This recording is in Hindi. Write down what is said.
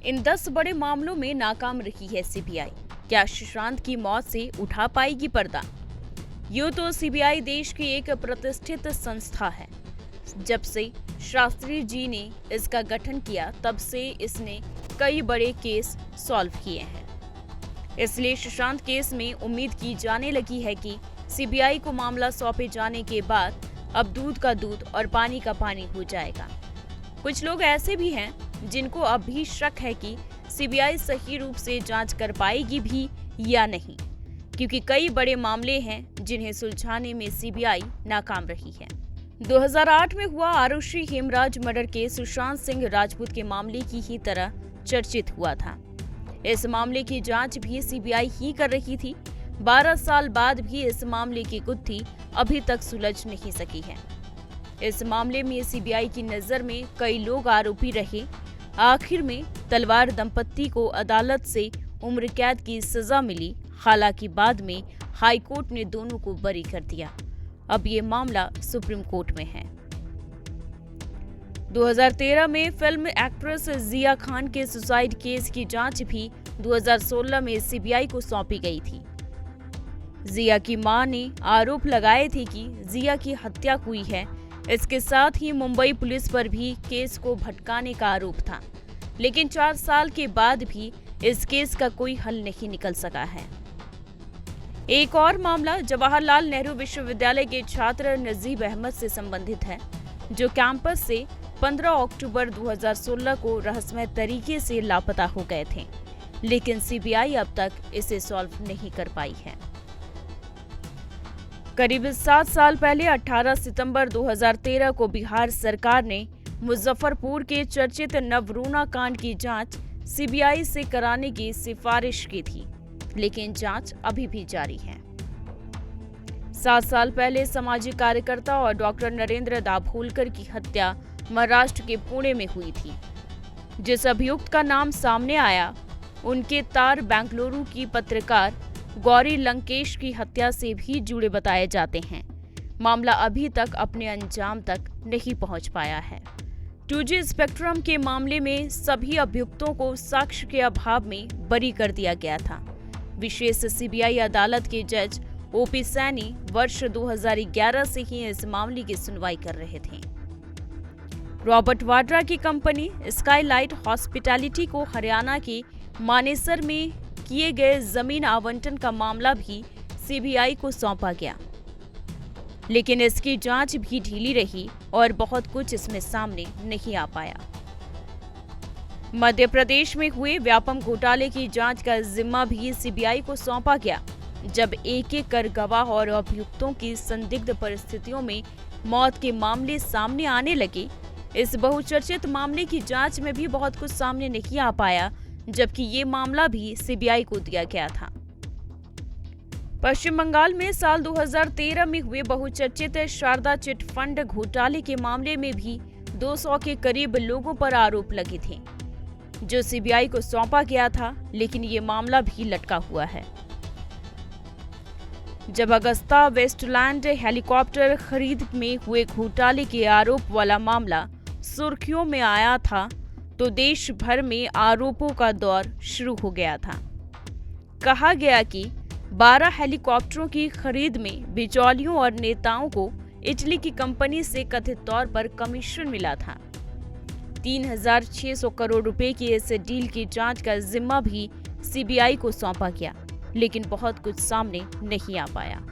इन 10 बड़े मामलों में नाकाम रही है सीबीआई। क्या सुशांत की मौत से उठा पाएगी पर्दा? यूं तो सीबीआई देश की एक प्रतिष्ठित संस्था है। जब से शास्त्री जी ने इसका गठन किया तब से इसने कई बड़े केस सॉल्व किए हैं। इसलिए सुशांत केस में उम्मीद की जाने लगी है कि सीबीआई को मामला सौंपे जाने के बाद अब दूध का दूध और पानी का पानी हो जाएगा। कुछ लोग ऐसे भी हैं जिनको अब भी शक है कि सीबीआई सही रूप से जांच कर पाएगी भी या नहीं, क्योंकि कई बड़े मामले हैं जिन्हें सुलझाने में सीबीआई नाकाम रही है। 2008 में हुआ आरुषि हेमराज मर्डर केस सुशांत सिंह राजपूत के मामले की ही तरह चर्चित हुआ था। इस मामले की जांच भी सीबीआई ही कर रही थी। 12 साल बाद भी इस मामले की गुत्थी अभी तक सुलझ नहीं सकी है। इस मामले में सीबीआई की नजर में कई लोग आरोपी रहे। आखिर में तलवार दंपत्ति को अदालत से उम्र कैद की सजा मिली। हालांकि बाद में हाई कोर्ट ने दोनों को बरी कर दिया। अब ये मामला सुप्रीम कोर्ट में है। 2013 में फिल्म एक्ट्रेस जिया खान के सुसाइड केस की जांच भी 2016 में सीबीआई को सौंपी गई थी। जिया की मां ने आरोप लगाए थे कि जिया की हत्या हुई है। इसके साथ ही मुंबई पुलिस पर भी केस को भटकाने का आरोप था, लेकिन 4 साल के बाद भी इस केस का कोई हल नहीं निकल सका है। एक और मामला जवाहरलाल नेहरू विश्वविद्यालय के छात्र नजीब अहमद से संबंधित है, जो कैंपस से 15 अक्टूबर 2016 को रहस्यमय तरीके से लापता हो गए थे, लेकिन सीबीआई अब तक इसे सॉल्व नहीं कर पाई है। करीब 7 साल पहले 18 सितंबर 2013 को बिहार सरकार ने मुजफ्फरपुर के चर्चित नवरूणा कांड की जांच सीबीआई से कराने की सिफारिश की थी, लेकिन जांच अभी भी जारी है। 7 साल पहले सामाजिक कार्यकर्ता और डॉक्टर नरेंद्र दाभोलकर की हत्या महाराष्ट्र के पुणे में हुई थी। जिस अभियुक्त का नाम सामने आया, उनके तार बेंगलुरु की पत्रकार गौरी लंकेश की हत्या से भी जुड़े बताए जाते हैं। मामला अभी तक अपने अंजाम तक नहीं पहुंच पाया है। 2G स्पेक्ट्रम के मामले में सभी अभियुक्तों को साक्ष्य के अभाव में बरी कर दिया गया था। विशेष सीबीआई अदालत के जज ओपी सैनी वर्ष 2011 से ही इस मामले की सुनवाई कर रहे थे। रॉबर्ट वाड्रा की कंपनी स्काईलाइट हॉस्पिटैलिटी को हरियाणा के मानेसर में किए गए जमीन आवंटन का मामला भी सीबीआई को सौंपा गया, लेकिन इसकी जांच भी ढीली रही और बहुत कुछ इसमें सामने नहीं आ पाया। मध्य प्रदेश में हुए व्यापम घोटाले की जांच का जिम्मा भी सीबीआई को सौंपा गया। जब एक-एक कर गवाह और अभियुक्तों की संदिग्ध परिस्थितियों में मौत के मामले सामने आने लगे, इस बहुचर्चित मामले की जांच में भी बहुत कुछ सामने नहीं आ पाया, जबकि ये मामला भी सीबीआई को दिया गया था। पश्चिम बंगाल में साल 2013 में हुए बहुचर्चित शारदा चिट फंड घोटाले के मामले में भी 200 के करीब लोगों पर आरोप लगे थे, जो सीबीआई को सौंपा गया था, लेकिन ये मामला भी लटका हुआ है। जब अगस्ता वेस्टलैंड हेलीकॉप्टर खरीद में हुए घोटाले के आरोप वाला मामला सुर्खियों में आया था, तो देश भर में आरोपों का दौर शुरू हो गया था। कहा गया कि 12 हेलीकॉप्टरों की खरीद में बिचौलियों और नेताओं को इटली की कंपनी से कथित तौर पर कमीशन मिला था। 3600 करोड़ रुपए की इस डील की जांच का जिम्मा भी सीबीआई को सौंपा गया, लेकिन बहुत कुछ सामने नहीं आ पाया।